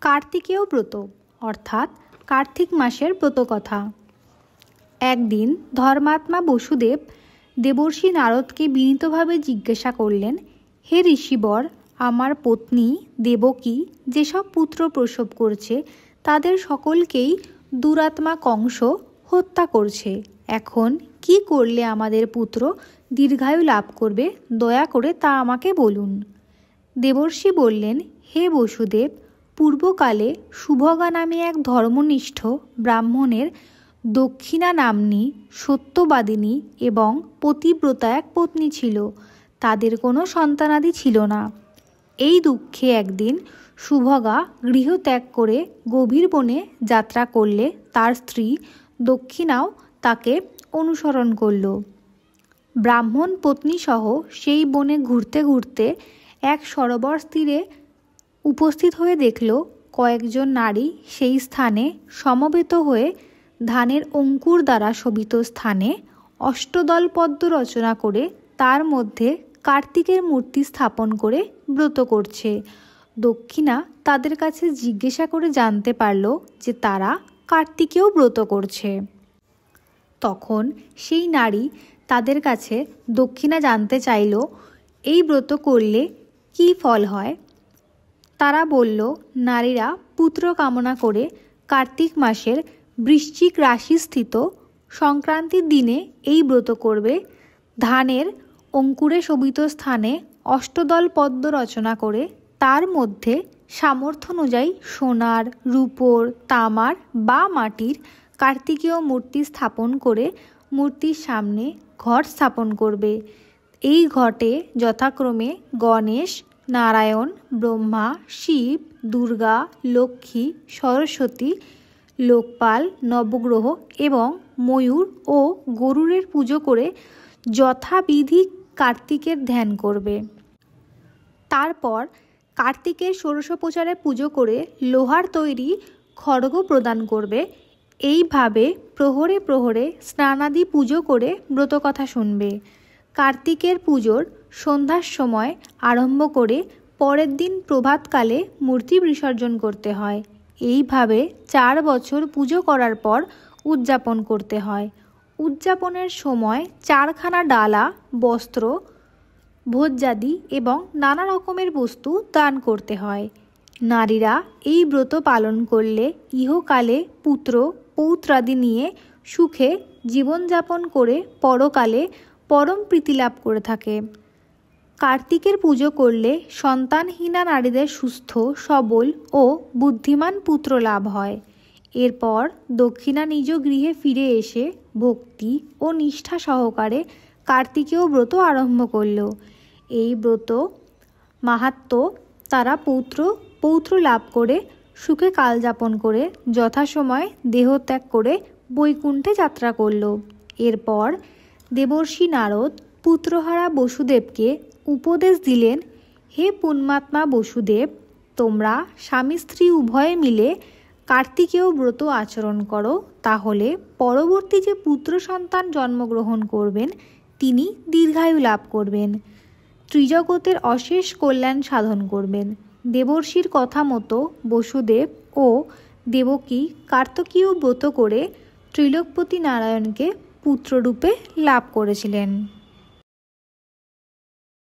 কার্তিকেয় ব্রত অর্থাৎ কার্তিক মাসের ব্রতকথা। একদিন ধর্মাত্মা বসুদেব দেবর্ষি নারদকে বিনীতভাবে জিজ্ঞাসা করলেন, হে ঋষিবর, আমার পত্নী দেবকী যেসব পুত্র প্রসব করছে তাদের সকলকেই দুরাত্মা কংস হত্যা করছে। এখন কি করলে আমাদের পুত্র দীর্ঘায়ু লাভ করবে, দয়া করে তা আমাকে বলুন। দেবর্ষি বললেন, হে বসুদেব, পূর্বকালে শুভগা নামে এক ধর্মনিষ্ঠ ব্রাহ্মণের দক্ষিণা নাম্নী সত্যবাদিনী এবং পতিব্রতা এক পত্নী ছিল। তাদের কোনো সন্তানাদি ছিল না। এই দুঃখে একদিন শুভগা গৃহত্যাগ করে গভীর বনে যাত্রা করলে তার স্ত্রী দক্ষিণাও তাকে অনুসরণ করল। ব্রাহ্মণ পত্নীসহ সেই বনে ঘুরতে ঘুরতে এক সরোবর তীরে উপস্থিত হয়ে দেখল কয়েকজন নারী সেই স্থানে সমবেত হয়ে ধানের অঙ্কুর দ্বারা শোভিত স্থানে অষ্টদল পদ্ম রচনা করে তার মধ্যে কার্তিকের মূর্তি স্থাপন করে ব্রত করছে। দক্ষিণা তাদের কাছে জিজ্ঞাসা করে জানতে পারল যে তারা কার্তিকেয় ব্রত করছে। তখন সেই নারী তাদের কাছে দক্ষিণা জানতে চাইল, এই ব্রত করলে কি ফল হয়। তারা বলল, নারীরা পুত্র কামনা করে কার্তিক মাসের বৃশ্চিক রাশিস্থিত সংক্রান্তির দিনে এই ব্রত করবে। ধানের অঙ্কুরে শোভিত স্থানে অষ্টদল পদ্ম রচনা করে তার মধ্যে সামর্থ্য অনুযায়ী সোনার, রূপোর, তামার বা মাটির কার্তিকেয় মূর্তি স্থাপন করে মূর্তির সামনে ঘট স্থাপন করবে। এই ঘটে যথাক্রমে গণেশ, নারায়ণ, ব্রহ্মা, শিব, দুর্গা, লক্ষ্মী, সরস্বতী, লোকপাল, নবগ্রহ এবং ময়ূর ও গরুড়ের পুজো করে যথাবিধি কার্তিকের ধ্যান করবে। তারপর কার্তিকের ষোড়শোপচারে পুজো করে লোহার তৈরি খড়গ প্রদান করবে। এইভাবে প্রহরে প্রহরে স্নানাদি পুজো করে ব্রতকথা শুনবে। কার্তিকের পুজোর সন্ধ্যার সময় আরম্ভ করে পরের দিন প্রভাতকালে মূর্তি বিসর্জন করতে হয়। এইভাবে 4 বছর পুজো করার পর উদযাপন করতে হয়। উদযাপনের সময় 4খানা ডালা, বস্ত্র, ভোজ্যাদি এবং নানা রকমের বস্তু দান করতে হয়। নারীরা এই ব্রত পালন করলে ইহকালে পুত্র পৌত্রাদি নিয়ে সুখে জীবনযাপন করে পরকালে পরম প্রীতি লাভ করে থাকে। কার্তিকের পুজো করলে সন্তানহীনা নারীদের সুস্থ, সবল ও বুদ্ধিমান পুত্র লাভ হয়। এরপর দক্ষিণা নিজ গৃহে ফিরে এসে ভক্তি ও নিষ্ঠা সহকারে কার্তিকেয় ব্রত আরম্ভ করল। এই ব্রত মাহাত্ম্য তারা পৌত্র লাভ করে সুখে কালযাপন করে যথাসময় দেহত্যাগ করে বৈকুণ্ঠে যাত্রা করল। এরপর দেবর্ষি নারদ পুত্রহারা বসুদেবকে উপদেশ দিলেন, হে পুণ্যাত্মা বসুদেব, তোমরা স্বামী স্ত্রী উভয়ে মিলে কার্তিকেয় ব্রত আচরণ করো, তাহলে পরবর্তী যে পুত্র সন্তান জন্মগ্রহণ করবেন তিনি দীর্ঘায়ু লাভ করবেন, ত্রিজগতের অশেষ কল্যাণ সাধন করবেন। দেবর্ষির কথা মতো বসুদেব ও দেবকী কার্তিকেয় ব্রত করে ত্রিলোকপতি নারায়ণকে পুত্ররূপে লাভ করেছিলেন।